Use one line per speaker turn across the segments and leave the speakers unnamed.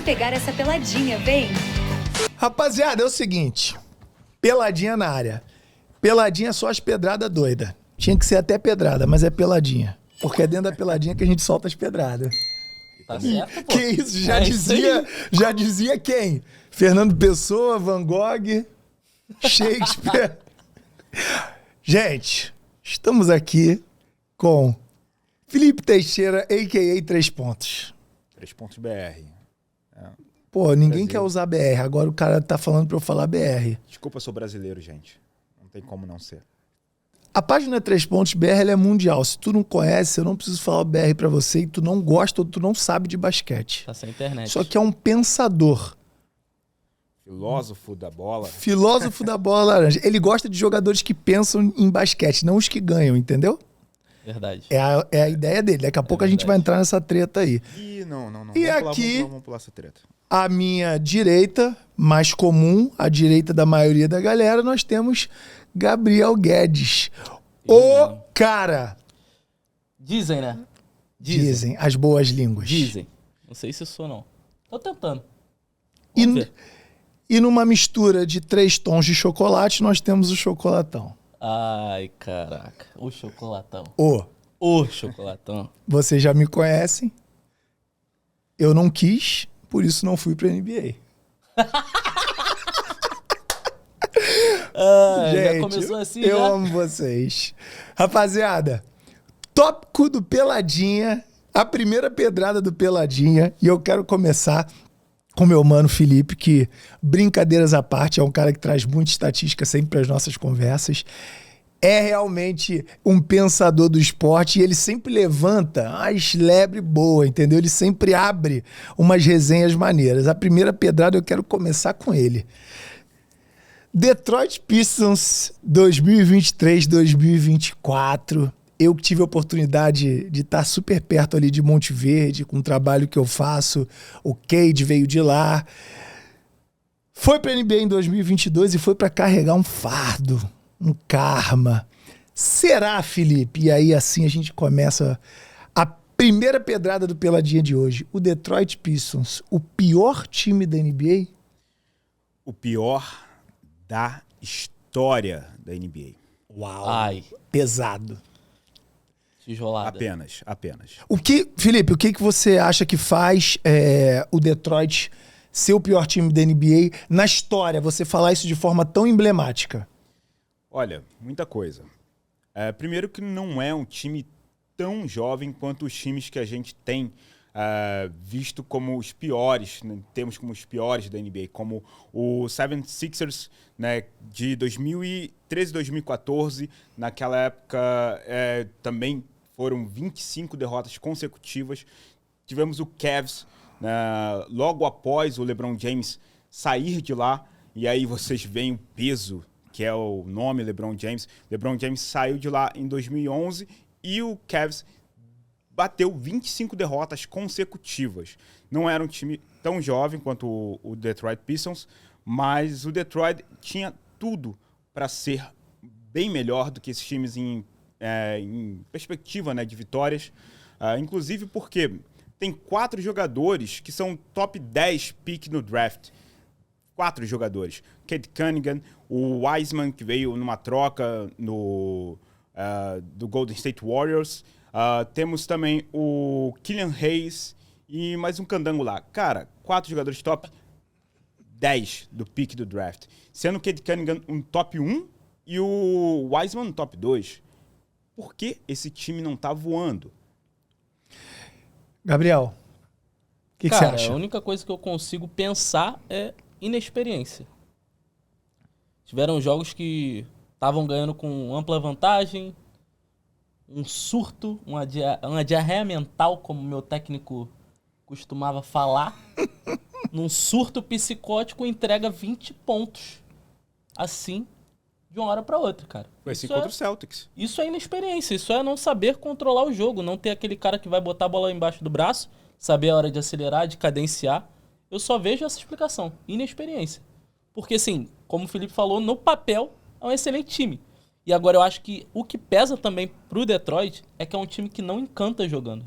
pegar essa peladinha, vem!
Rapaziada, é o seguinte. Peladinha na área. Peladinha só as pedradas doidas. Tinha que ser até pedrada, mas é peladinha. Porque é dentro da peladinha que a gente solta as pedradas.
Tá certo, pô.
Que isso?
Isso
Já dizia quem? Fernando Pessoa, Van Gogh, Shakespeare. Gente, estamos aqui com Felipe Teixeira, a.k.a. 3 Pontos.
3 Pontos BR.
Pô, ninguém
Brasil.
quer usar BR. Agora o cara tá falando pra eu falar BR.
Desculpa, eu sou brasileiro, gente. Não tem como não ser.
A página 3 Pontos BR ela é mundial. Se tu não conhece, eu não preciso falar BR pra você e tu não gosta ou tu não sabe de basquete.
Tá sem internet.
Só que é um pensador.
Filósofo da bola.
Filósofo da bola laranja. Ele gosta de jogadores que pensam em basquete, não os que ganham, entendeu?
Verdade.
É a ideia dele. Daqui a pouco a gente vai entrar nessa treta aí.
Ih, não.
E
Vamos
aqui-
vamos pular essa treta.
À minha direita, mais comum, à direita da maioria da galera, nós temos Gabriel Guedes. O cara,
Dizem, né?
dizem as boas línguas.
Dizem. Não sei se eu sou, não. Tô tentando.
E,
Vamos ver.
e numa mistura de 3 tons de chocolate, nós temos o chocolatão.
Ai, caraca. O chocolatão.
O,
Chocolatão.
vocês já me conhecem. Eu não quis, por isso não fui pra NBA.
Já começou assim,
eu
já?
amo vocês. Rapaziada, tópico do Peladinha, a primeira pedrada do Peladinha, e eu quero começar com meu mano Felipe, que, brincadeiras à parte, é um cara que traz muita estatística sempre para as nossas conversas. É realmente um pensador do esporte e ele sempre levanta as lebre boa, entendeu? Ele sempre abre umas resenhas maneiras. A primeira pedrada eu quero começar com ele. Detroit Pistons 2023-2024. Eu que tive a oportunidade de estar super perto ali de Monte Verde, com o trabalho que eu faço. O Cade veio de lá. Foi para a NBA em 2022 e foi para carregar um fardo, um karma. Será, Felipe? E aí assim a gente começa a primeira pedrada do Peladinha de hoje. O Detroit Pistons, o pior time da NBA?
O pior da história da NBA.
Uau.
Ai,
Pesado.
tijolada.
Apenas.
Felipe, o que você acha que faz o Detroit ser o pior time da NBA na história? Você falar isso de forma tão emblemática.
Olha, muita coisa. Primeiro que não é um time tão jovem quanto os times que a gente tem visto como os piores, né? Temos como os piores da NBA, como o 76ers, né, de 2013 e 2014. Naquela época também foram 25 derrotas consecutivas. Tivemos o Cavs, né, logo após o LeBron James sair de lá, e aí vocês veem o peso que é o nome LeBron James. LeBron James saiu de lá em 2011 e o Cavs bateu 25 derrotas consecutivas. Não era um time tão jovem quanto o Detroit Pistons, mas o Detroit tinha tudo para ser bem melhor do que esses times em perspectiva, né, de vitórias. Inclusive porque tem 4 jogadores que são top 10 pick no draft. 4 jogadores. Cade Cunningham, o Wiseman, que veio numa troca do Golden State Warriors. Temos também o Killian Hayes e mais um candango lá. Cara, 4 jogadores top 10 do pick do draft. Sendo o Cade Cunningham um top 1 e o Wiseman um top 2. Por que esse time não tá voando?
Gabriel, o que você
Cara,
acha?
a única coisa que eu consigo pensar é inexperiência. Tiveram jogos que estavam ganhando com ampla vantagem, um surto, uma diarreia mental, como meu técnico costumava falar. Num surto psicótico, entrega 20 pontos. Assim, de uma hora para outra, cara.
Foi assim
Isso
contra o Celtics.
Isso é inexperiência, isso é não saber controlar o jogo, não ter aquele cara que vai botar a bola embaixo do braço, saber a hora de acelerar, de cadenciar. Eu só vejo essa explicação, inexperiência. Porque, assim, como o Felipe falou, no papel é um excelente time. E agora eu acho que o que pesa também pro Detroit é que é um time que não encanta jogando.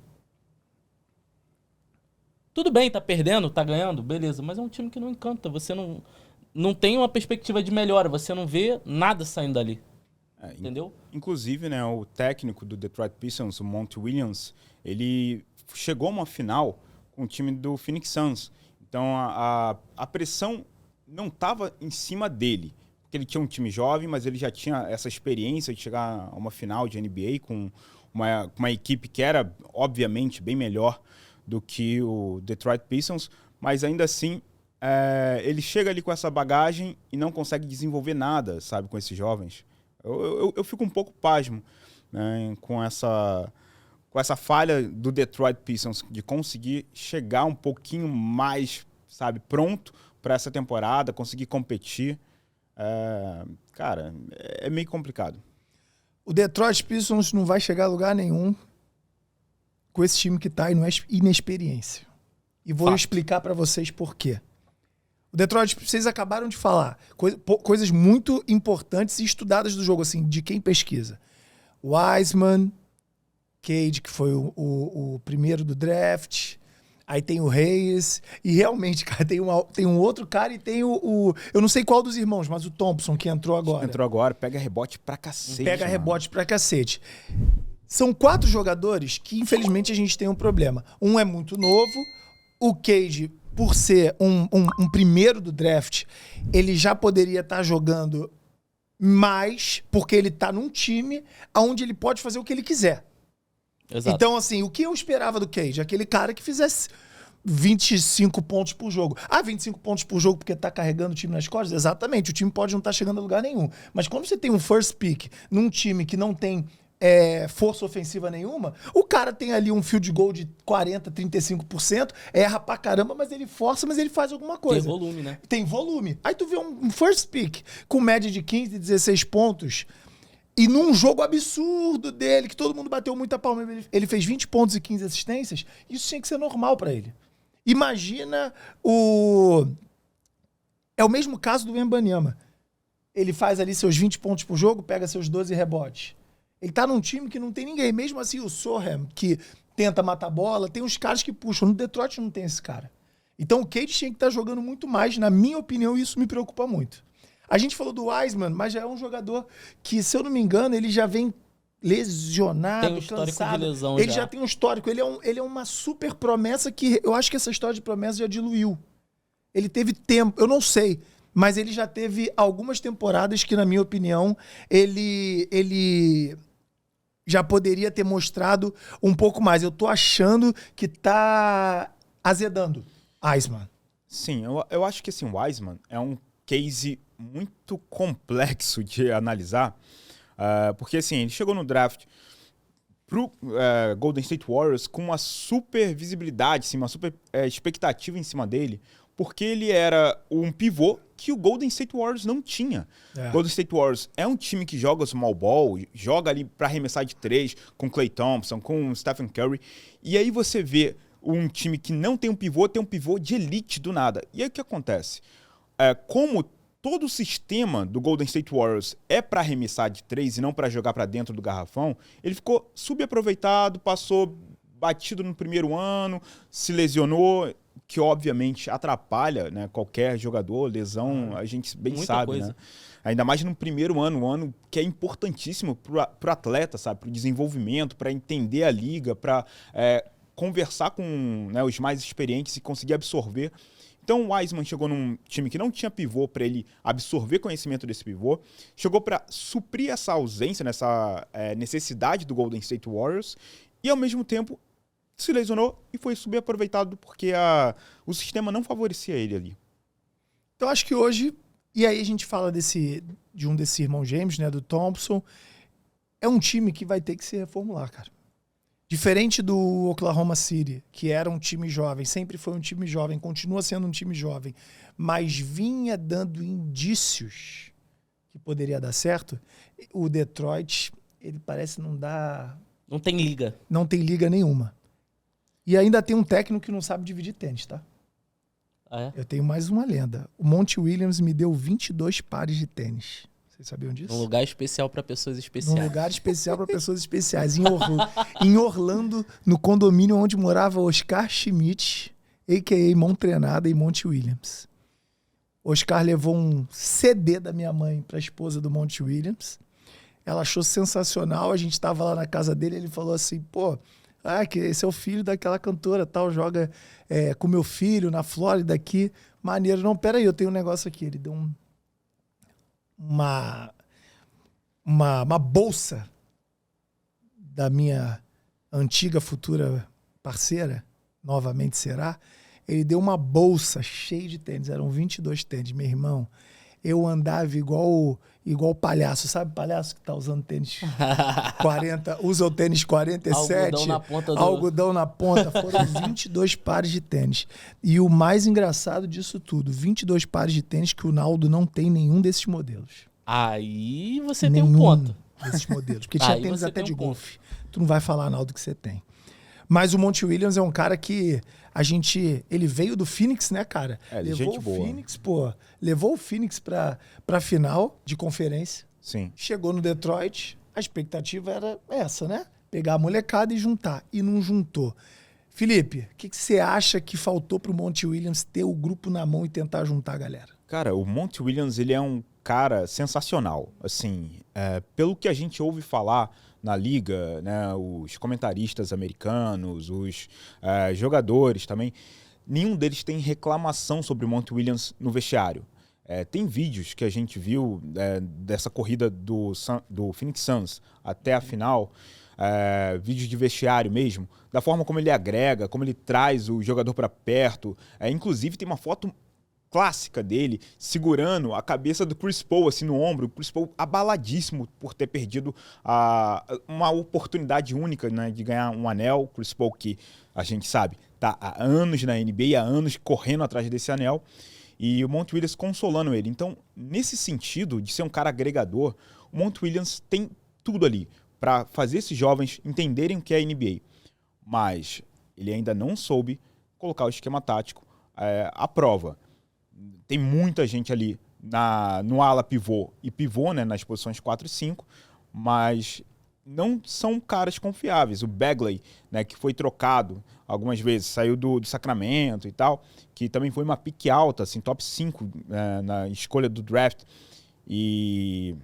Tudo bem, tá perdendo, tá ganhando, beleza. Mas é um time que não encanta. Você não tem uma perspectiva de melhora. Você não vê nada saindo dali. Entendeu?
Inclusive, né, o técnico do Detroit Pistons, o Monty Williams, ele chegou a uma final com o time do Phoenix Suns. Então, a pressão não estava em cima dele. Porque ele tinha um time jovem, mas ele já tinha essa experiência de chegar a uma final de NBA com uma equipe que era, obviamente, bem melhor do que o Detroit Pistons. Mas, ainda assim, ele chega ali com essa bagagem e não consegue desenvolver nada, sabe, com esses jovens. Eu fico um pouco pasmo, né, com essa falha do Detroit Pistons de conseguir chegar um pouquinho mais, sabe, pronto para essa temporada, conseguir competir. Cara, é meio complicado.
O Detroit Pistons não vai chegar a lugar nenhum com esse time que tá e não é inexperiência. E vou explicar para vocês por quê. O Detroit, vocês acabaram de falar coisas muito importantes e estudadas do jogo, assim, de quem pesquisa. Wiseman, Cade, que foi o primeiro do draft, aí tem o Reyes, e realmente, cara, tem um outro cara e tem eu não sei qual dos irmãos, mas o Thompson, que entrou agora.
Entrou agora, pega rebote pra cacete.
Pega rebote pra cacete. São 4 jogadores que, infelizmente, a gente tem um problema. Um é muito novo, o Cade, por ser um primeiro do draft, ele já poderia estar jogando mais, porque ele tá num time onde ele pode fazer o que ele quiser.
Exato.
Então, assim, o que eu esperava do Cade? Aquele cara que fizesse 25 pontos por jogo. 25 pontos por jogo porque tá carregando o time nas costas? Exatamente, o time pode não estar chegando a lugar nenhum. Mas quando você tem um first pick num time que não tem força ofensiva nenhuma, o cara tem ali um field goal de 40%, 35%, erra pra caramba, mas ele força, mas ele faz alguma coisa.
Tem volume, né?
Tem volume. Aí tu vê um first pick com média de 15, 16 pontos e num jogo absurdo dele, que todo mundo bateu muita palma, ele fez 20 pontos e 15 assistências, isso tinha que ser normal pra ele. Imagina É o mesmo caso do Wembanyama. Ele faz ali seus 20 pontos por jogo, pega seus 12 rebotes. Ele tá num time que não tem ninguém. Mesmo assim, o Sohem, que tenta matar a bola, tem uns caras que puxam. No Detroit não tem esse cara. Então o Cade tinha que estar jogando muito mais. Na minha opinião, isso me preocupa muito. A gente falou do Wiseman, mas já é um jogador que, se eu não me engano, ele já vem lesionado,
tem um histórico
cansado.
de lesão.
Ele já tem um histórico. Ele é uma super promessa que eu acho que essa história de promessa já diluiu. Ele teve tempo, eu não sei, mas ele já teve algumas temporadas que, na minha opinião, ele já poderia ter mostrado um pouco mais. Eu tô achando que tá azedando Wiseman.
Sim, eu acho que assim, o Wiseman é um case muito complexo de analisar, porque assim, ele chegou no draft pro Golden State Warriors com uma super visibilidade, assim, uma super expectativa em cima dele, porque ele era um pivô que o Golden State Warriors não tinha. Golden State Warriors é um time que joga small ball, joga ali para arremessar de 3 com Klay Thompson, com Stephen Curry, e aí você vê um time que não tem um pivô, tem um pivô de elite do nada. E aí o que acontece? Como todo o sistema do Golden State Warriors é para arremessar de 3 e não para jogar para dentro do garrafão, ele ficou subaproveitado, passou batido no primeiro ano, se lesionou, que obviamente atrapalha, né, qualquer jogador, lesão, a gente bem
muita
sabe,
coisa.
né? Ainda mais no primeiro ano, um ano que é importantíssimo pro atleta, sabe? Pro desenvolvimento, para entender a liga, para conversar com, né, os mais experientes e conseguir absorver. Então o Wiseman chegou num time que não tinha pivô para ele absorver conhecimento desse pivô, chegou para suprir essa ausência, nessa necessidade do Golden State Warriors, e ao mesmo tempo se lesionou e foi subaproveitado porque o sistema não favorecia ele ali.
Então acho que hoje, e aí a gente fala de um desses irmãos gêmeos, né, do Thompson, é um time que vai ter que se reformular, cara. Diferente do Oklahoma City, que era um time jovem, sempre foi um time jovem, continua sendo um time jovem, mas vinha dando indícios que poderia dar certo, o Detroit, ele parece não dar...
Não tem liga.
Não tem liga nenhuma. E ainda tem um técnico que não sabe dividir tênis, tá?
Ah, é?
Eu tenho mais uma lenda. O Monty Williams me deu 22 pares de tênis. Vocês sabiam disso?
Um lugar especial para pessoas especiais.
Um lugar especial para pessoas especiais. Em Orlando, no condomínio onde morava Oscar Schmidt, a.k.a. Mão Treinada e Monty Williams. Oscar levou um CD da minha mãe para a esposa do Monty Williams. Ela achou sensacional. A gente estava lá na casa dele, ele falou assim, pô, que esse é o filho daquela cantora, tal, joga com meu filho na Flórida aqui. Maneiro. Não, peraí, eu tenho um negócio aqui. Ele deu uma bolsa da minha antiga futura parceira, novamente será. Ele deu uma bolsa cheia de tênis. Eram 22 tênis, meu irmão. Eu andava igual palhaço. Sabe palhaço que tá usando tênis 40, usa o tênis 47?
Algodão na ponta.
Algodão na ponta. Foram 22 pares de tênis. E o mais engraçado disso tudo, 22 pares de tênis que o Naldo não tem nenhum desses modelos.
Aí você tem um ponto.
Desses modelos. Porque tinha tênis até de golfe. Tu não vai falar, Naldo, que você tem. Mas o Monty Williams é um cara que ele veio do Phoenix, né, cara? Levou o Phoenix pra final de conferência.
Sim.
Chegou no Detroit, a expectativa era essa, né? Pegar a molecada e juntar. E não juntou. Felipe, o que você acha que faltou pro Monty Williams ter o grupo na mão e tentar juntar a galera?
Cara, o Monty Williams, ele é um cara sensacional. Assim, pelo que a gente ouve falar na liga, né, os comentaristas americanos, os jogadores também, nenhum deles tem reclamação sobre o Monty Williams no vestiário. Tem vídeos que a gente viu dessa corrida do Phoenix Suns até a final, vídeos de vestiário mesmo, da forma como ele agrega, como ele traz o jogador para perto. Inclusive tem uma foto clássica dele, segurando a cabeça do Chris Paul assim no ombro, o Chris Paul abaladíssimo por ter perdido uma oportunidade única, né, de ganhar um anel. Chris Paul, que a gente sabe, tá há anos na NBA, há anos correndo atrás desse anel, e o Monty Williams consolando ele. Então, nesse sentido de ser um cara agregador, o Monty Williams tem tudo ali para fazer esses jovens entenderem o que é NBA. Mas ele ainda não soube colocar o esquema tático à prova. Tem muita gente ali no ala pivô e pivô, né, nas posições 4 e 5, mas não são caras confiáveis. O Bagley, né, que foi trocado algumas vezes, saiu do Sacramento e tal, que também foi uma pique alta, assim, top 5 na escolha do draft. E,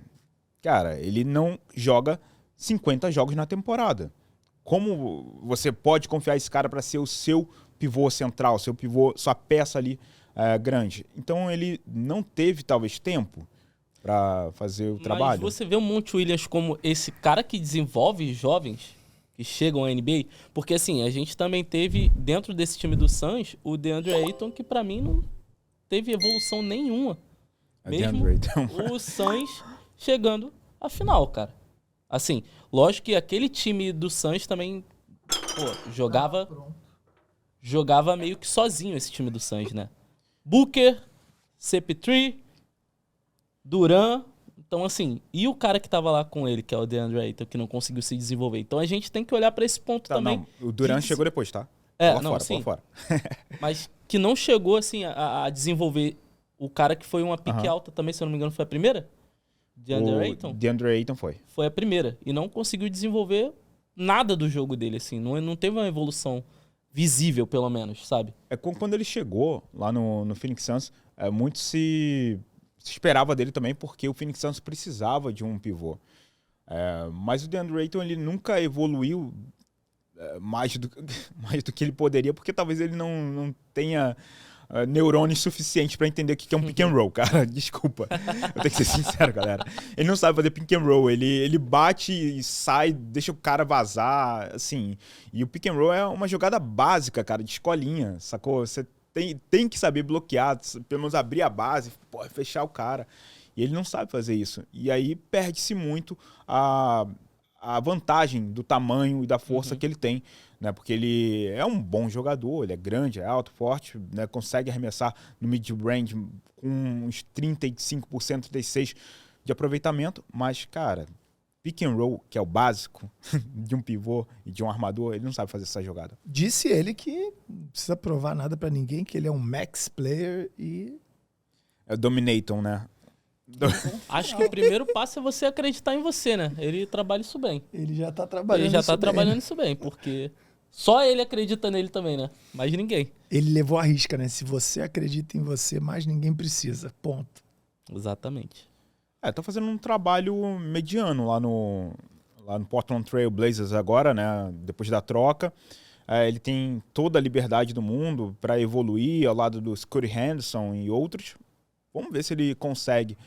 cara, ele não joga 50 jogos na temporada. Como você pode confiar esse cara para ser o seu pivô central, seu pivô, sua peça ali grande? Então ele não teve, talvez, tempo para fazer o trabalho.
Mas você vê o Monty Williams como esse cara que desenvolve jovens que chegam à NBA? Porque, assim, a gente também teve, dentro desse time do Suns, o DeAndre Ayton, que para mim não teve evolução nenhuma. Mesmo o Suns chegando à final, cara. Assim, lógico que aquele time do Suns também jogava meio que sozinho, esse time do Suns, né? Booker, CP3, Duran. Então, assim, e o cara que tava lá com ele, que é o DeAndre Ayton, que não conseguiu se desenvolver. Então a gente tem que olhar pra esse ponto também.
Não, o Duran chegou depois, tá? Fora.
Mas que não chegou, assim, a desenvolver o cara que foi uma pique alta também, se eu não me engano, foi a primeira? DeAndre Ayton?
DeAndre Ayton foi.
Foi a primeira. E não conseguiu desenvolver nada do jogo dele, assim. Não teve uma evolução visível, pelo menos, sabe?
Quando ele chegou lá no Phoenix Suns, muito se esperava dele também, porque o Phoenix Suns precisava de um pivô. Mas o DeAndre Ayton, ele nunca evoluiu mais do que ele poderia, porque talvez ele não tenha neurônios suficientes para entender o que é um pick and roll, cara. Desculpa. Eu tenho que ser sincero, galera. Ele não sabe fazer pick and roll. Ele bate e sai, deixa o cara vazar, assim. E o pick and roll é uma jogada básica, cara, de escolinha, sacou? Você tem que saber bloquear, pelo menos abrir a base, fechar o cara. E ele não sabe fazer isso. E aí perde-se muito a vantagem do tamanho e da força que ele tem, né? Porque ele é um bom jogador, ele é grande, é alto, forte, né? Consegue arremessar no mid-range com uns 35%, 36% de aproveitamento, mas, cara, pick and roll, que é o básico de um pivô e de um armador, ele não sabe fazer essa jogada.
Disse ele que não precisa provar nada pra ninguém, que ele é um max player e...
É o Dominaton, né?
Acho que o primeiro passo é você acreditar em você, né? Ele trabalha isso bem.
Ele já tá trabalhando
Ele já tá trabalhando isso bem, porque Só ele acredita nele também, né? Mais ninguém.
Ele levou a risca, né? Se você acredita em você, mais ninguém precisa. Ponto.
Exatamente.
Tá fazendo um trabalho mediano lá no Portland Trail Blazers agora, né? Depois da troca. Ele tem toda a liberdade do mundo para evoluir ao lado do Scottie Henderson e outros. Vamos ver se ele consegue,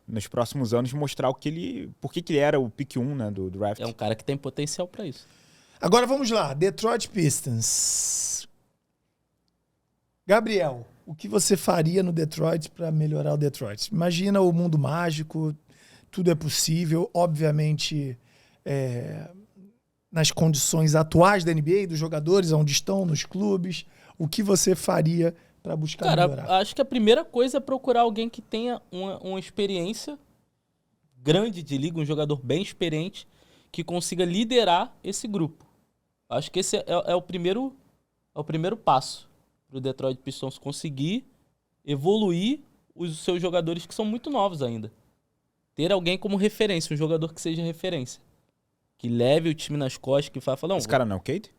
nos próximos anos, mostrar por que ele era o pick 1, né, do draft.
É um cara que tem potencial para isso.
Agora vamos lá. Detroit Pistons. Gabriel, o que você faria no Detroit para melhorar o Detroit? Imagina o mundo mágico, tudo é possível. Obviamente, nas condições atuais da NBA, dos jogadores, onde estão, nos clubes, o que você faria para buscar melhorar?
Cara, acho que a primeira coisa é procurar alguém que tenha uma experiência grande de liga, um jogador bem experiente, que consiga liderar esse grupo. Acho que esse é o primeiro passo para o Detroit Pistons conseguir evoluir os seus jogadores que são muito novos ainda. Ter alguém como referência, um jogador que seja referência. Que leve o time nas costas, que fala... Não,
esse cara não é o Cade?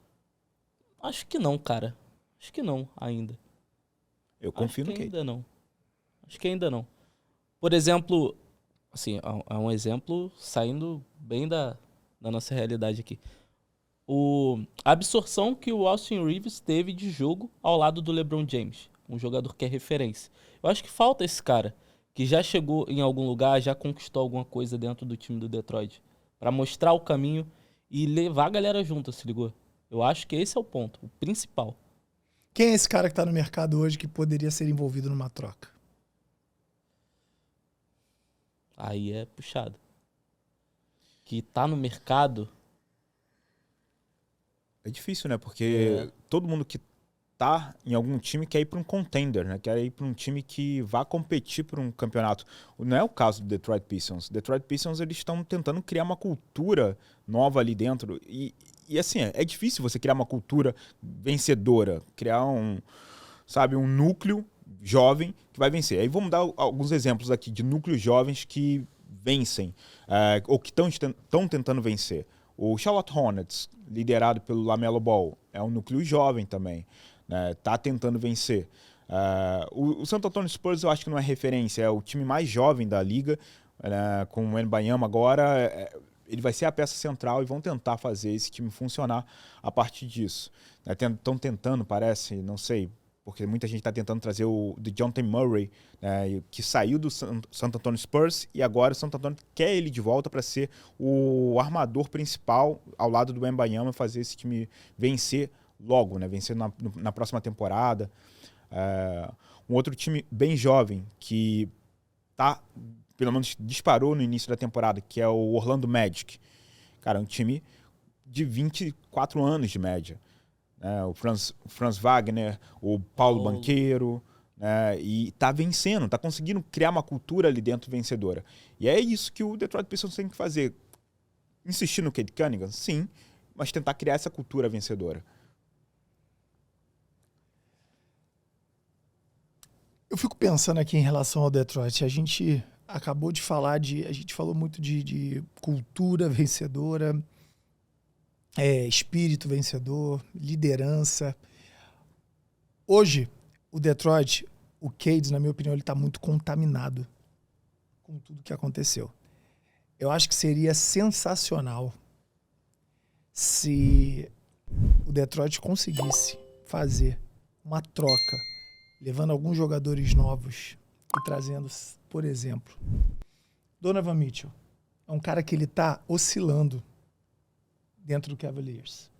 Acho que não, cara. Acho que não, ainda.
Eu confio no Cade.
Ainda não. Acho que ainda não. Por exemplo, assim, é um exemplo saindo bem da nossa realidade aqui. A absorção que o Austin Reeves teve de jogo ao lado do LeBron James. Um jogador que é referência. Eu acho que falta esse cara, que já chegou em algum lugar, já conquistou alguma coisa dentro do time do Detroit, para mostrar o caminho e levar a galera junto, se ligou? Eu acho que esse é o ponto, o principal.
Quem é esse cara que está no mercado hoje que poderia ser envolvido numa troca?
Aí é puxado. Que tá no mercado...
É difícil, né? Porque todo mundo que tá em algum time quer ir para um contender, né? Quer ir para um time que vá competir por um campeonato. Não é o caso do Detroit Pistons. Detroit Pistons, eles estão tentando criar uma cultura nova ali dentro. E assim, é difícil você criar uma cultura vencedora. Criar um núcleo jovem que vai vencer. Aí vamos dar alguns exemplos aqui de núcleos jovens que vencem, ou que estão tentando vencer. O Charlotte Hornets, liderado pelo LaMelo Ball, é um núcleo jovem também, né? Tá tentando vencer. O San Antonio Spurs eu acho que não é referência, é o time mais jovem da liga, com o Wembanyama agora, ele vai ser a peça central e vão tentar fazer esse time funcionar a partir disso. Estão tentando, parece, não sei, porque muita gente está tentando trazer o DeJounte Murray, que saiu do San Antonio Spurs, e agora o San Antonio quer ele de volta para ser o armador principal ao lado do Wembanyama, fazer esse time vencer logo, né? Vencer na próxima temporada. Um outro time bem jovem que pelo menos disparou no início da temporada, que é o Orlando Magic. Cara, um time de 24 anos de média. O Franz Wagner, o Paulo Banchero, e tá vencendo, tá conseguindo criar uma cultura ali dentro vencedora. E é isso que o Detroit Pistons tem que fazer. Insistir no Cade Cunningham? Sim, mas tentar criar essa cultura vencedora.
Eu fico pensando aqui em relação ao Detroit. A gente acabou de falar a gente falou muito de cultura vencedora, espírito vencedor, liderança. Hoje, o Detroit, o Cade, na minha opinião, ele está muito contaminado com tudo que aconteceu. Eu acho que seria sensacional se o Detroit conseguisse fazer uma troca, levando alguns jogadores novos e trazendo, por exemplo, Donovan Mitchell. É um cara que ele está oscilando dentro do Cavaliers.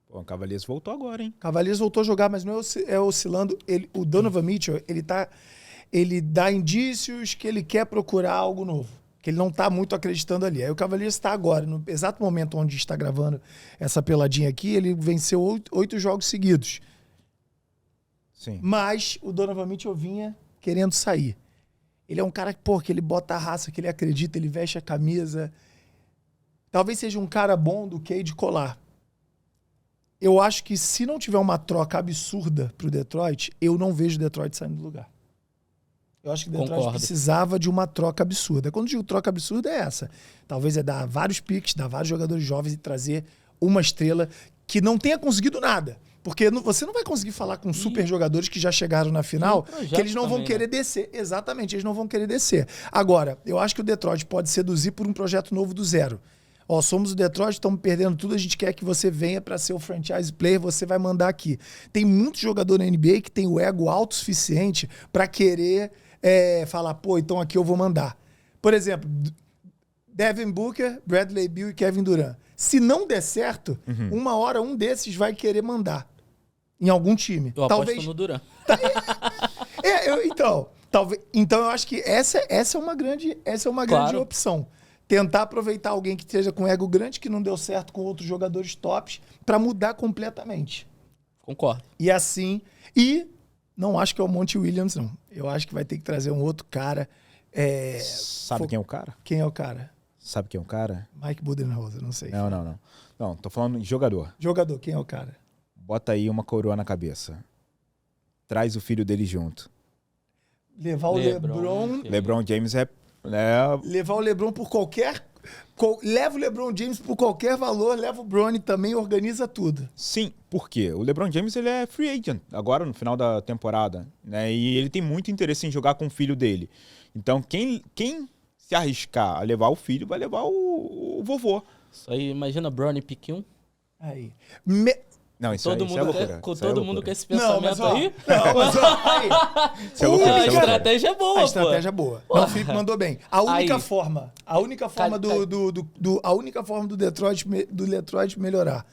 O Cavaliers voltou agora, hein?
Cavaliers voltou a jogar, mas não é oscilando. O Donovan Mitchell, ele dá indícios que ele quer procurar algo novo, que ele não está muito acreditando ali. Aí o Cavaliers está agora, no exato momento onde está gravando essa peladinha aqui, ele venceu 8 jogos seguidos.
Sim.
Mas o Donovan Mitchell vinha querendo sair. Ele é um cara que ele bota a raça, que ele acredita, ele veste a camisa. Talvez seja um cara bom do Cade colar. Eu acho que se não tiver uma troca absurda pro Detroit, eu não vejo o Detroit saindo do lugar. Eu acho que o Detroit precisava de uma troca absurda. Quando eu digo troca absurda é essa. Talvez dar vários picks, dar vários jogadores jovens e trazer uma estrela que não tenha conseguido nada. Porque você não vai conseguir falar com super jogadores que já chegaram na final, que eles não vão querer descer. Exatamente, eles não vão querer descer. Agora, eu acho que o Detroit pode seduzir por um projeto novo do zero. Ó, somos o Detroit, estamos perdendo tudo, a gente quer que você venha para ser o franchise player, você vai mandar aqui. Tem muito jogador na NBA que tem o ego alto o suficiente para querer falar, pô, então aqui eu vou mandar. Por exemplo, Devin Booker, Bradley Beal e Kevin Durant. Se não der certo, uma hora um desses vai querer mandar em algum time.
Eu aposto no Durant.
Então eu acho que essa é uma grande opção. Tentar aproveitar alguém que esteja com ego grande, que não deu certo com outros jogadores tops, para mudar completamente.
Concordo.
E assim... E não acho que é o Monty Williams, não. Eu acho que vai ter que trazer um outro cara.
Sabe quem é o cara?
Quem é o cara?
Sabe quem é o cara?
Mike Budenholzer, não sei.
Não. Não, tô falando de jogador.
Jogador, quem é o cara?
Bota aí uma coroa na cabeça. Traz o filho dele junto.
Levar o LeBron...
LeBron James
Levar o LeBron por qualquer... Leva o LeBron James por qualquer valor, leva o Bronny também, organiza tudo.
Sim, por quê? O LeBron James ele é free agent agora no final da temporada, né? E ele tem muito interesse em jogar com o filho dele. Então quem se arriscar a levar o filho vai levar o vovô.
Isso aí, imagina Bronny Piquinho.
Aí.
Não, isso é loucura.
Com todo mundo com esse pensamento aí.
Isso é loucura.
A estratégia é boa,
A estratégia é boa. Não, o Felipe mandou bem. A única forma do Detroit melhorar.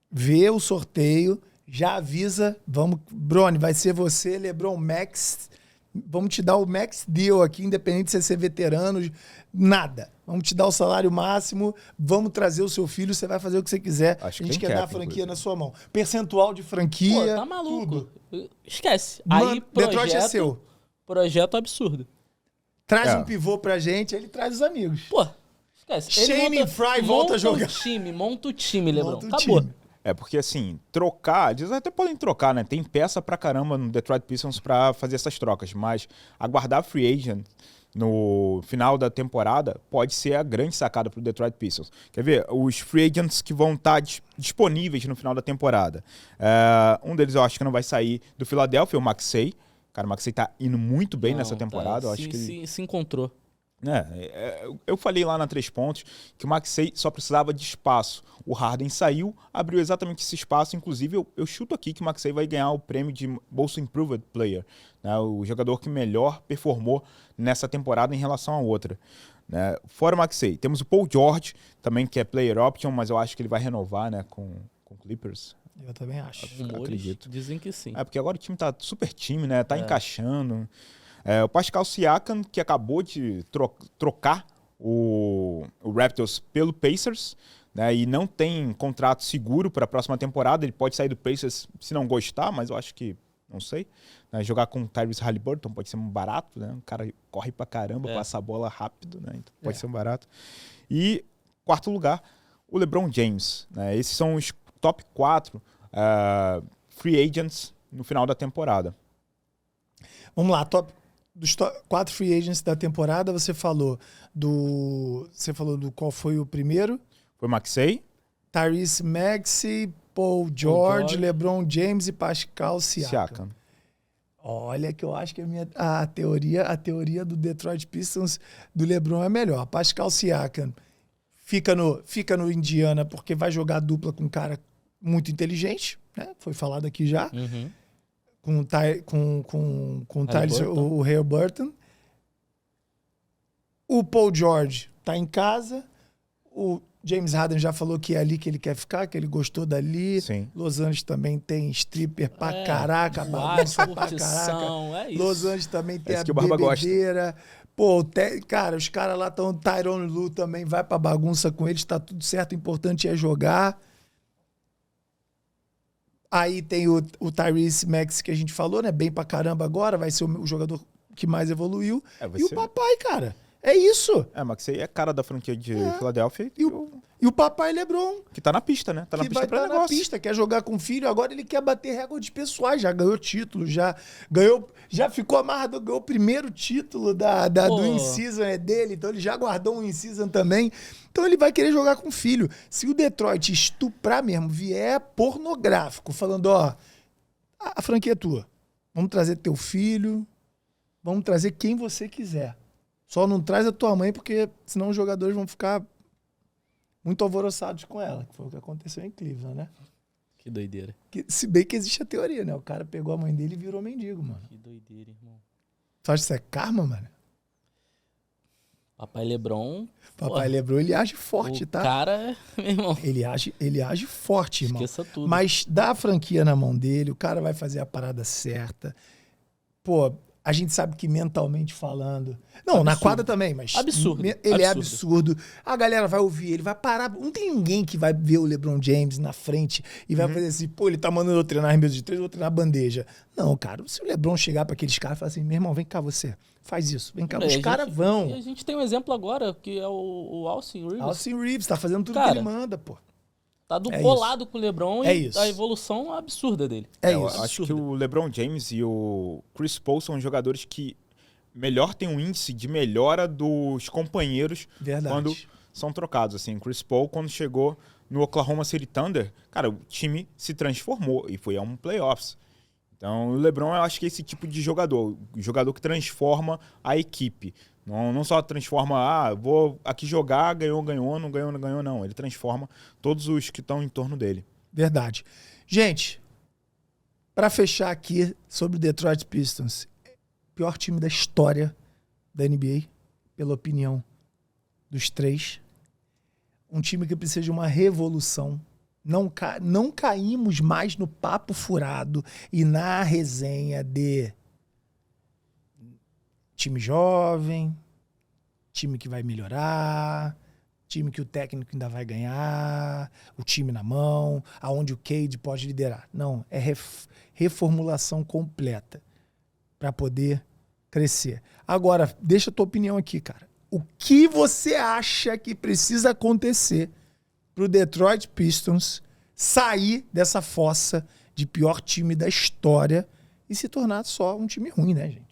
Ver o sorteio, já avisa, Bronny, vai ser você, LeBron Max, vamos te dar o max deal aqui, independente de você ser veterano, nada. Vamos te dar o salário máximo, vamos trazer o seu filho, você vai fazer o que você quiser. A gente quer dar a franquia na sua mão. Percentual de franquia.
Pô, tá maluco. Tudo. Esquece.
Aí, Detroit é seu.
Projeto absurdo.
Traz um pivô pra gente, aí ele traz os amigos.
Pô, esquece.
Shane Fry volta a jogar.
Monta o time, LeBron. Acabou.
Porque assim, trocar, eles até podem trocar, né? Tem peça pra caramba no Detroit Pistons pra fazer essas trocas, mas aguardar free agent no final da temporada pode ser a grande sacada pro Detroit Pistons. Quer ver? Os free agents que vão estar disponíveis no final da temporada. Um deles eu acho que não vai sair do Philadelphia, o Maxey. Cara, o Maxey tá indo muito bem nessa temporada. Eu acho que
se encontrou.
Eu falei lá na 3 pontos que o Maxey só precisava de espaço. O Harden saiu, abriu exatamente esse espaço. Inclusive, eu chuto aqui que o Maxey vai ganhar o prêmio de Most Improved Player, né? O jogador que melhor performou nessa temporada em relação à outra, né? Fora o Maxey, temos o Paul George, também que é Player Option, mas eu acho que ele vai renovar, né, com Clippers.
Eu também acho.
Acredito. Dizem que sim.
Porque agora o time tá super time, né? Tá encaixando. O Pascal Siakam, que acabou de trocar o Raptors pelo Pacers, né, e não tem contrato seguro para a próxima temporada. Ele pode sair do Pacers se não gostar, mas eu acho que, não sei. Né, jogar com o Tyrese Haliburton pode ser um barato, né? Um cara corre pra caramba, passa a bola rápido, né? Então pode ser um barato. E, quarto lugar, o LeBron James. Né? Esses são os top 4 free agents no final da temporada.
Vamos lá, dos 4 free agents da temporada, você falou do qual foi o primeiro?
Foi Maxey,
Tyrese Maxey, Paul George, LeBron James e Pascal Siakam. Olha que eu acho que a teoria do Detroit Pistons do LeBron é melhor. Pascal Siakam fica no Indiana porque vai jogar dupla com um cara muito inteligente, né? Foi falado aqui já.
Uhum.
Com o Haliburton. O Paul George tá em casa. O James Harden já falou que é ali que ele quer ficar, que ele gostou dali.
Sim.
Los Angeles também tem stripper pra caraca, bagunça pra caraca. Los Angeles também tem a bebedeira. Pô, cara, os caras lá estão... Tyronn Lue também vai pra bagunça com eles, tá tudo certo, o importante é jogar. Aí tem o Tyrese Maxey que a gente falou, né? Bem pra caramba agora, vai ser o jogador que mais evoluiu. E o papai, cara. É isso.
Mas isso aí é cara da franquia de Filadélfia.
E o papai LeBron,
Que tá na pista, né? Tá na
que
pista
vai
pra
estar na
negócio.
pista, quer jogar com o filho, agora ele quer bater recordes pessoais, já ganhou título, já ganhou, já ficou amarrado, ganhou o primeiro título do in-season dele, então ele já guardou um in-season também, então ele vai querer jogar com o filho. Se o Detroit estuprar mesmo, vier pornográfico, falando, ó, a franquia é tua, vamos trazer teu filho, vamos trazer quem você quiser, só não traz a tua mãe, porque senão os jogadores vão ficar muito alvoroçados com ela, que foi o que aconteceu em Cleveland, né?
Que doideira.
Se bem que existe a teoria, né? O cara pegou a mãe dele e virou mendigo, mano.
Que doideira, irmão.
Tu acha que isso é karma, mano?
Papai LeBron...
Papai LeBron, ele age forte, tá?
Cara, meu irmão...
Ele age forte, irmão.
Esqueça tudo.
Mas dá a franquia na mão dele, o cara vai fazer a parada certa. Pô, a gente sabe que mentalmente falando... Não,
Absurdo.
na quadra também, mas...
Absurdo.
Ele é absurdo. A galera vai ouvir, ele vai parar... Não tem ninguém que vai ver o LeBron James na frente e vai fazer assim, pô, ele tá mandando eu treinar arremesso de 3, eu vou treinar bandeja. Não, cara, se o LeBron chegar pra aqueles caras e falar assim, meu irmão, vem cá você, faz isso, vem cá. Os caras vão.
E a gente tem um exemplo agora, que é o Austin Reeves.
Austin Reeves tá fazendo tudo que
Cara,
ele manda, pô.
Tá colado com o LeBron
É
e
isso.
a evolução absurda dele.
Eu
isso.
acho que o LeBron James e o Chris Paul são jogadores que melhor tem um índice de melhora dos companheiros
Verdade.
quando são trocados. Assim, Chris Paul, quando chegou no Oklahoma City Thunder, cara, o time se transformou e foi a um playoffs. Então, o LeBron, eu acho que é esse tipo de jogador, o jogador que transforma a equipe. Não só transforma, vou aqui jogar, ganhou, não ganhou, não. Ele transforma todos os que estão em torno dele.
Verdade. Gente, pra fechar aqui sobre o Detroit Pistons, pior time da história da NBA, pela opinião dos três. Um time que precisa de uma revolução. Não caímos mais no papo furado e na resenha de time jovem, time que vai melhorar, time que o técnico ainda vai ganhar, o time na mão, aonde o Cade pode liderar. Não, é reformulação completa para poder crescer. Agora, deixa a tua opinião aqui, cara. O que você acha que precisa acontecer pro Detroit Pistons sair dessa fossa de pior time da história e se tornar só um time ruim, né, gente?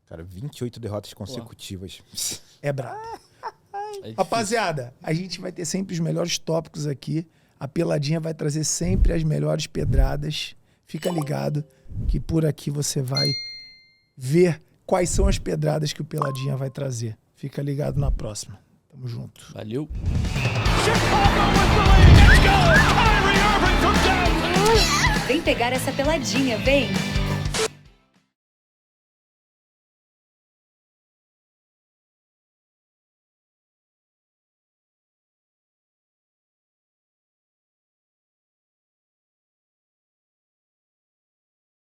Cara, 28 derrotas consecutivas.
É brabo.
É difícil.
Rapaziada, a gente vai ter sempre os melhores tópicos aqui. A Peladinha vai trazer sempre as melhores pedradas. Fica ligado que por aqui você vai ver quais são as pedradas que o Peladinha vai trazer. Fica ligado na próxima. Tamo junto.
Valeu.
Vem pegar essa peladinha, vem!